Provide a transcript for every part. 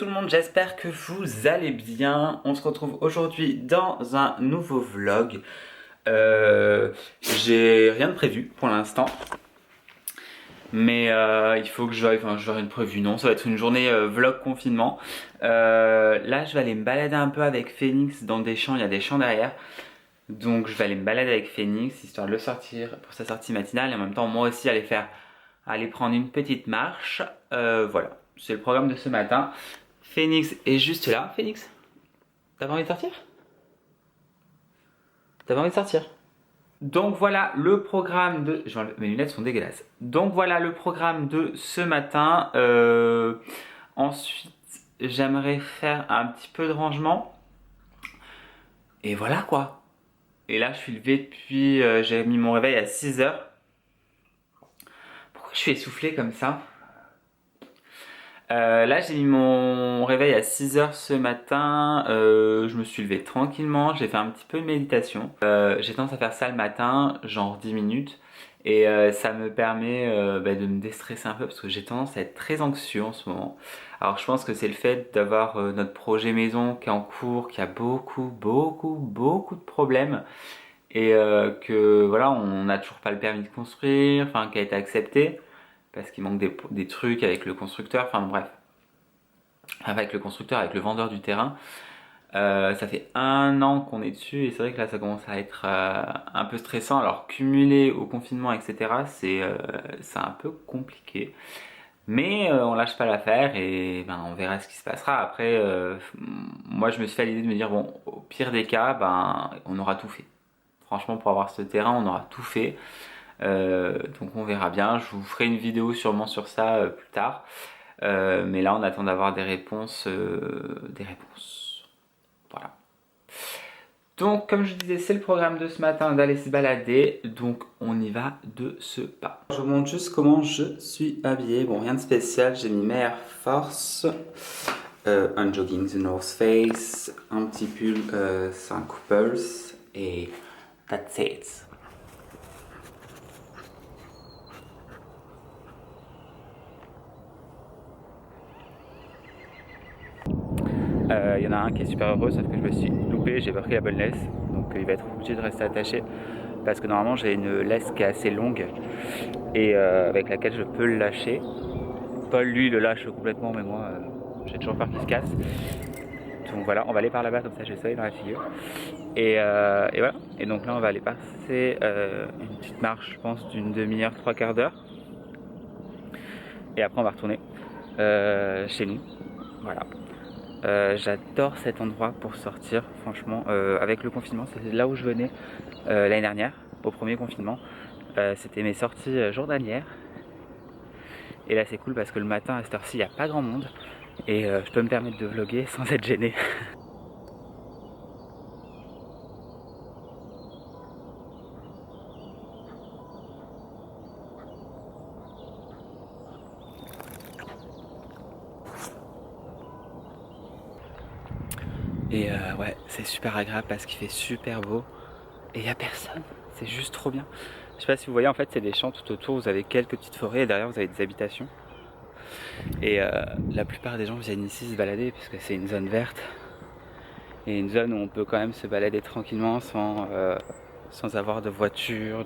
tout le monde, j'espère que vous allez bien. On se retrouve aujourd'hui dans un nouveau vlog. J'ai rien de prévu pour l'instant. Mais il faut que je vais rien de prévu, non, ça va être une journée vlog confinement. Là je vais aller me balader un peu avec Phoenix dans des champs, il y a des champs derrière. Donc je vais aller me balader avec Phoenix histoire de le sortir pour sa sortie matinale. Et en même temps moi aussi aller prendre une petite marche. Voilà, c'est le programme de ce matin. Phoenix est juste là. Phoenix, t'as pas envie de sortir? T'as pas envie de sortir? Donc voilà le programme de... Mes lunettes sont dégueulasses. Donc voilà le programme de ce matin. Ensuite, j'aimerais faire un petit peu de rangement. Et voilà quoi. Et là, je suis levé depuis... j'ai mis mon réveil à 6 heures. Pourquoi je suis essoufflé comme ça? Là j'ai mis mon réveil à 6 heures ce matin, je me suis levé tranquillement, j'ai fait un petit peu de méditation. J'ai tendance à faire ça le matin, genre 10 minutes. Et ça me permet de me déstresser un peu parce que j'ai tendance à être très anxieux en ce moment. Alors je pense que c'est le fait d'avoir notre projet maison qui est en cours, qui a beaucoup de problèmes. Et que voilà, on n'a toujours pas le permis de construire, enfin qui a été accepté parce qu'il manque des trucs avec le constructeur, enfin bref, avec le constructeur, avec le vendeur du terrain. Ça fait 1 an qu'on est dessus et c'est vrai que là ça commence à être un peu stressant. Alors cumulé au confinement etc, c'est un peu compliqué. Mais on lâche pas l'affaire et ben, on verra ce qui se passera. Après, moi je me suis fait l'idée de me dire bon, au pire des cas, ben, on aura tout fait. Franchement pour avoir ce terrain on aura tout fait. Donc on verra bien, je vous ferai une vidéo sûrement sur ça plus tard. Mais là on attend d'avoir des réponses. Voilà. Donc comme je disais, c'est le programme de ce matin d'aller se balader. Donc on y va de ce pas. Je vous montre juste comment je suis habillé. Bon, rien de spécial, j'ai mis mes Air Force, un jogging The North Face, un petit pull 5 Pulse et that's it. Il y en a un qui est super heureux, sauf que je me suis loupé, j'ai pas pris la bonne laisse, donc il va être obligé de rester attaché parce que normalement j'ai une laisse qui est assez longue et avec laquelle je peux le lâcher. Paul lui le lâche complètement, mais moi j'ai toujours peur qu'il se casse. Donc voilà, on va aller par là-bas comme ça j'ai le soleil dans la figure. Et voilà, et donc là on va aller passer une petite marche, je pense d'une demi-heure, 3/4 d'heure. Et après on va retourner chez nous. Voilà. J'adore cet endroit pour sortir, franchement. Avec le confinement, c'est là où je venais l'année dernière, au premier confinement. C'était mes sorties journalières. Et là, c'est cool parce que le matin, à cette heure-ci, il n'y a pas grand monde. Et je peux me permettre de vlogger sans être gêné. Et ouais, c'est super agréable parce qu'il fait super beau. Et il n'y a personne, c'est juste trop bien. Je sais pas si vous voyez, en fait c'est des champs tout autour, vous avez quelques petites forêts et derrière vous avez des habitations. Et la plupart des gens viennent ici se balader parce que c'est une zone verte. Et une zone où on peut quand même se balader tranquillement sans avoir de voiture.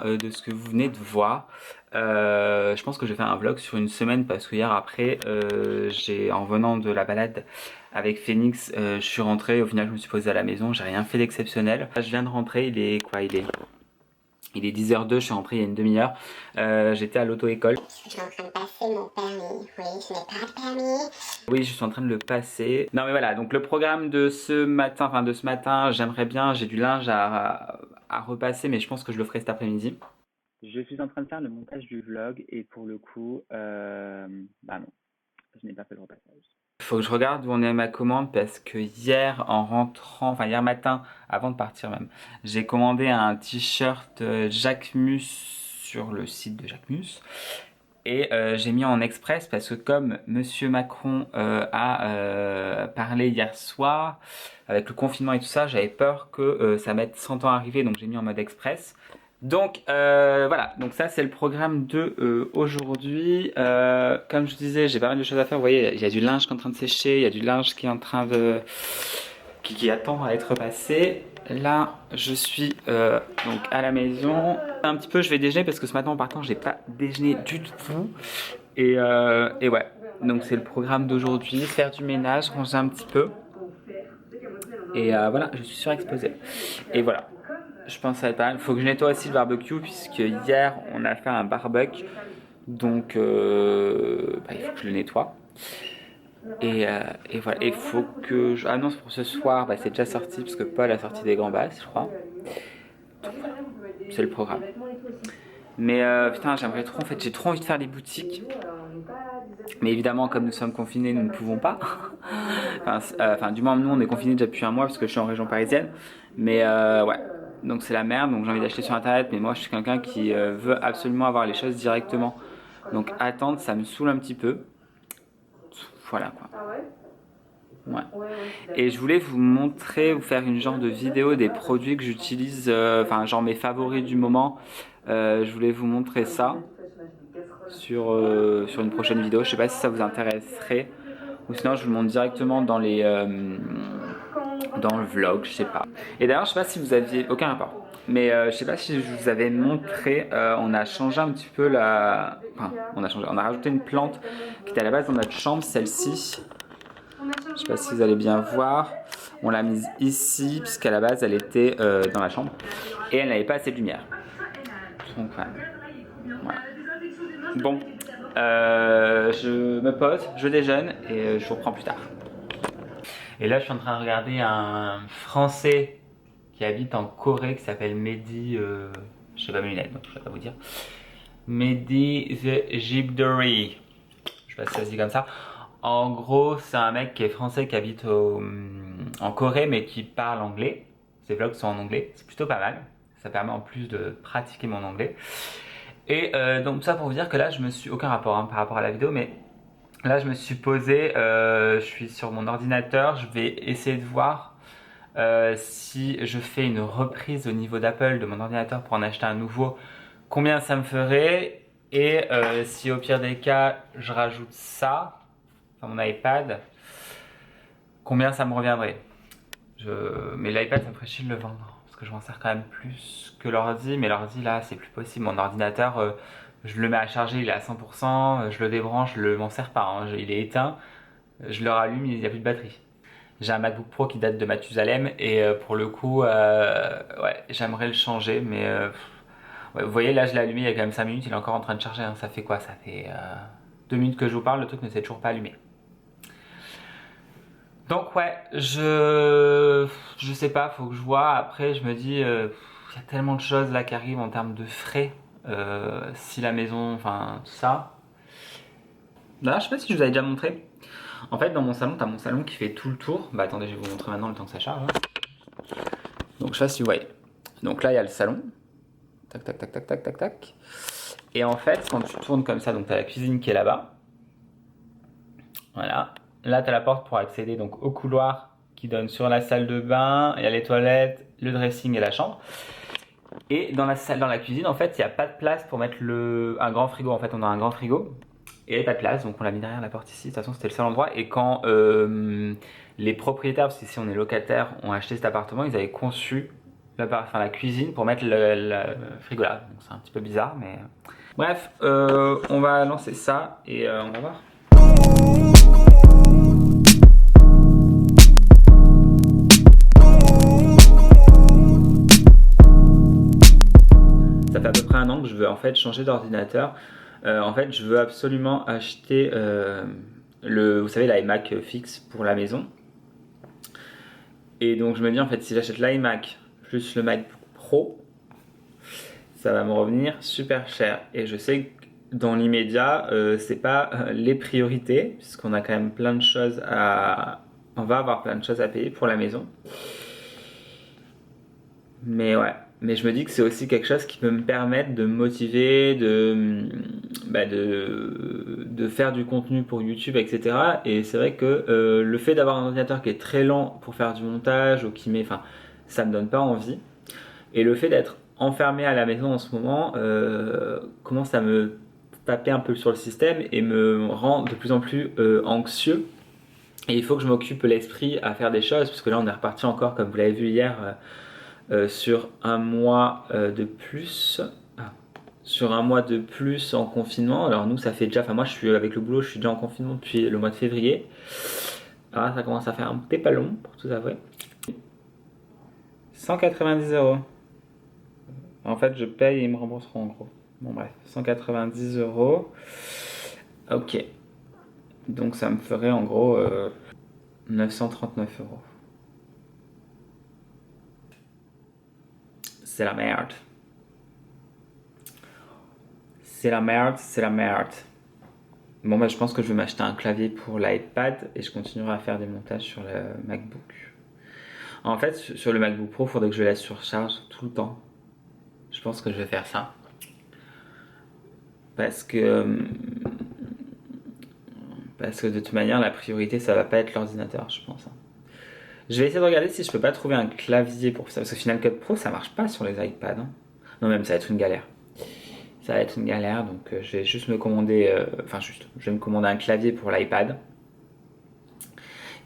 De ce que vous venez de voir. Je pense que je vais faire un vlog sur une semaine parce que hier après en venant de la balade avec Phoenix, je suis rentré, au final je me suis posé à la maison, j'ai rien fait d'exceptionnel. Je viens de rentrer, il est 10h02, je suis rentré il y a une demi-heure. J'étais à l'auto-école. Je suis en train de passer mon permis. Oui, je n'ai pas de permis. Oui, je suis en train de le passer. Non mais voilà, donc le programme de ce matin, j'aimerais bien, j'ai du linge à repasser, mais je pense que je le ferai cet après-midi. Je suis en train de faire le montage du vlog et pour le coup, bah non, je n'ai pas fait le repassage. Il faut que je regarde où on est à ma commande parce que hier en rentrant, enfin hier matin, avant de partir même, j'ai commandé un t-shirt Jacquemus sur le site de Jacquemus. Et j'ai mis en express parce que comme Monsieur Macron a parlé hier soir, avec le confinement et tout ça, j'avais peur que ça mette 100 ans à arriver, donc j'ai mis en mode express. Donc voilà, donc ça c'est le programme de aujourd'hui. Comme je disais, j'ai pas mal de choses à faire. Vous voyez, il y a du linge qui est en train de sécher, il y a du linge qui est en train de... qui attend à être passé. Là, je suis donc à la maison. Un petit peu, je vais déjeuner parce que ce matin en partant, j'ai pas déjeuné du tout. Et ouais, donc c'est le programme d'aujourd'hui. Faire du ménage, ranger un petit peu. Et voilà, je suis surexposée. Et voilà, je pense que ça va être pas mal. Il faut que je nettoie aussi le barbecue puisque hier, on a fait un barbecue. Donc, il faut que je le nettoie. Et voilà, il faut que je... Ah non, c'est pour ce soir, c'est déjà sorti parce que Paul a sorti des gambas, je crois. Donc voilà, c'est le programme. Mais putain, j'aimerais trop, en fait, j'ai trop envie de faire les boutiques. Mais évidemment, comme nous sommes confinés, nous ne pouvons pas. Enfin, du moins, nous, on est confinés déjà depuis un mois parce que je suis en région parisienne. Mais ouais, donc c'est la merde, donc j'ai envie d'acheter sur internet. Mais moi, je suis quelqu'un qui veut absolument avoir les choses directement. Donc attendre, ça me saoule un petit peu. Voilà quoi. Ouais. Et je voulais vous montrer, vous faire une genre de vidéo des produits que j'utilise, enfin genre mes favoris du moment. Je voulais vous montrer ça sur une prochaine vidéo. Je sais pas si ça vous intéresserait. Ou sinon je vous le montre directement dans les dans le vlog, je sais pas. Et d'ailleurs je sais pas si vous aviez aucun rapport. Mais je sais pas si je vous avais montré, on a changé un petit peu la... Enfin, on a rajouté une plante qui était à la base dans notre chambre, celle-ci. Je sais pas si vous allez bien voir. On l'a mise ici, puisqu'à la base elle était dans la chambre. Et elle n'avait pas assez de lumière. Donc voilà. Bon, je me pose, je déjeune et je vous reprends plus tard. Et là je suis en train de regarder un Français qui habite en Corée qui s'appelle Mehdi, je sais pas mes lunettes donc je vais pas vous dire. Mehdi the Egyptery, je sais pas si ça se dit comme ça. En gros c'est un mec qui est français qui habite en Corée mais qui parle anglais. Ses vlogs sont en anglais, c'est plutôt pas mal. Ça permet en plus de pratiquer mon anglais. Et donc ça pour vous dire que là je me suis, aucun rapport par rapport à la vidéo, mais là je me suis posé, je suis sur mon ordinateur, je vais essayer de voir si je fais une reprise au niveau d'Apple de mon ordinateur pour en acheter un nouveau, combien ça me ferait, et si au pire des cas je rajoute ça, enfin mon iPad, combien ça me reviendrait. Mais l'iPad ça me ferait chier de le vendre, parce que je m'en sers quand même plus que l'ordi, mais l'ordi là c'est plus possible. Mon ordinateur, je le mets à charger, il est à 100%, je le débranche, je m'en sers pas, hein. Il est éteint, je le rallume, il n'y a plus de batterie. J'ai un MacBook Pro qui date de Mathusalem et pour le coup, ouais, j'aimerais le changer, mais ouais, vous voyez là je l'ai allumé il y a quand même 5 minutes, il est encore en train de charger, hein. Ça fait quoi? Ça fait 2 minutes que je vous parle, le truc ne s'est toujours pas allumé. Donc ouais, je sais pas, faut que je vois. Après je me dis, il y a tellement de choses là qui arrivent en termes de frais, si la maison, enfin tout ça. Là, je sais pas si je vous avais déjà montré. En fait, dans mon salon, t'as mon salon qui fait tout le tour. Bah attendez, je vais vous montrer maintenant le temps que ça charge. Donc je sais pas si vous voyez. Donc là, il y a le salon. Tac, tac, tac, tac, tac, tac, tac. Et en fait, quand tu tournes comme ça, donc t'as la cuisine qui est là-bas. Voilà. Là, tu as la porte pour accéder donc au couloir qui donne sur la salle de bain, il y a les toilettes, le dressing et la chambre. Et dans la cuisine, en fait, il n'y a pas de place pour mettre un grand frigo. En fait, on a un grand frigo et il n'y a pas de place, donc on l'a mis derrière la porte ici. De toute façon, c'était le seul endroit. Et quand les propriétaires, parce qu'ici on est locataires, ont acheté cet appartement, ils avaient conçu la cuisine pour mettre le frigo là. Donc c'est un petit peu bizarre, mais bref, on va lancer ça et on va voir. Ça fait à peu près un an que je veux en fait changer d'ordinateur. En fait, je veux absolument acheter vous savez, l'iMac fixe pour la maison. Et donc je me dis en fait, si j'achète l'iMac plus le MacBook Pro, ça va me revenir super cher. Et je sais que dans l'immédiat, c'est pas les priorités, puisqu'on a quand même plein de choses on va avoir plein de choses à payer pour la maison. Mais ouais, Mais je me dis que c'est aussi quelque chose qui peut me permettre de me motiver, de faire du contenu pour YouTube, etc. Et c'est vrai que le fait d'avoir un ordinateur qui est très lent pour faire du montage ou qui met, enfin, ça me donne pas envie. Et le fait d'être enfermé à la maison en ce moment commence à me taper un peu sur le système et me rend de plus en plus anxieux. Et il faut que je m'occupe l'esprit à faire des choses, parce que là on est reparti encore, comme vous l'avez vu hier, sur un mois de plus. Sur un mois de plus en confinement. Alors nous ça fait déjà, enfin moi je suis avec le boulot, je suis déjà en confinement depuis le mois de février. Alors là, ça commence à faire un petit peu long pour tout avouer. 190 €. En fait je paye et ils me rembourseront en gros. Bon bref, 190 €. Ok. Donc ça me ferait en gros 939 €. C'est la merde. C'est la merde, c'est la merde. Bon bah je pense que je vais m'acheter un clavier pour l'iPad et je continuerai à faire des montages sur le MacBook. En fait sur le MacBook Pro, il faudrait que je laisse sur charge tout le temps. Je pense que je vais faire ça. Parce que de toute manière la priorité ça va pas être l'ordinateur, je pense. Je vais essayer de regarder si je peux pas trouver un clavier pour ça. Parce que Final Cut Pro ça marche pas sur les iPads. Hein. Non, même ça va être une galère. Ça va être une galère, donc je vais juste me commander. Je vais me commander un clavier pour l'iPad.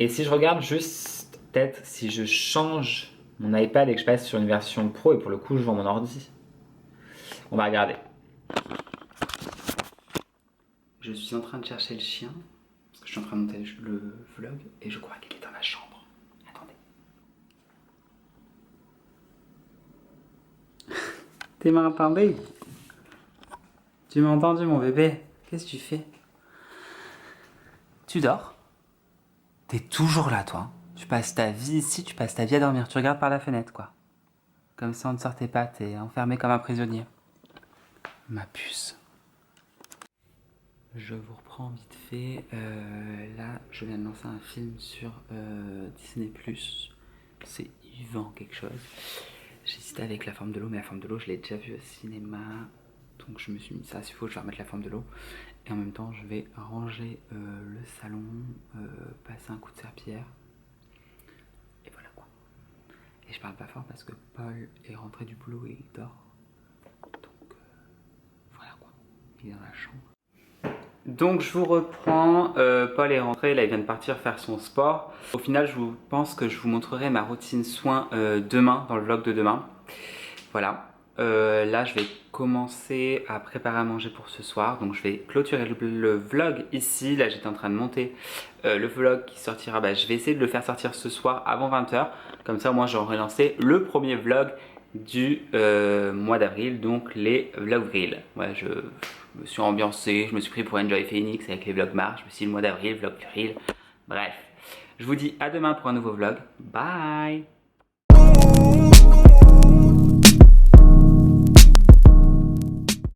Et si je regarde juste, peut-être, si je change mon iPad et que je passe sur une version pro, et pour le coup je vends mon ordi. On va regarder. Je suis en train de chercher le chien, parce que je suis en train de monter le vlog, et je crois qu'il est dans ma chambre. Tu m'as entendu? Tu m'as entendu mon bébé? Qu'est-ce que tu fais? Tu dors? T'es toujours là toi. Tu passes ta vie ici, tu passes ta vie à dormir. Tu regardes par la fenêtre quoi. Comme ça on ne sortait pas, t'es enfermé comme un prisonnier. Ma puce. Je vous reprends vite fait. Là je viens de lancer un film sur Disney+. C'est Yvan quelque chose. J'hésitais avec La Forme de l'eau, mais La Forme de l'eau, je l'ai déjà vu au cinéma. Donc je me suis mis ça, s'il faut, je vais remettre La Forme de l'eau. Et en même temps, je vais ranger le salon, passer un coup de serpillière. Et voilà quoi. Et je parle pas fort parce que Paul est rentré du boulot et il dort. Donc voilà quoi. Il est dans la chambre. Donc je vous reprends, Paul est rentré, là il vient de partir faire son sport. Au final je pense que je vous montrerai ma routine soins demain, dans le vlog de demain. Voilà, là je vais commencer à préparer à manger pour ce soir. Donc je vais clôturer le vlog ici, là j'étais en train de monter le vlog qui sortira. Je vais essayer de le faire sortir ce soir avant 20 h. Comme ça moi j'aurai lancé le premier vlog du mois d'avril, donc les vlogreels. Ouais, je me suis ambiancé, je me suis pris pour Enjoy Phoenix avec les vlogmars, je me suis dit le mois d'avril, vlogreel, bref. Je vous dis à demain pour un nouveau vlog, bye.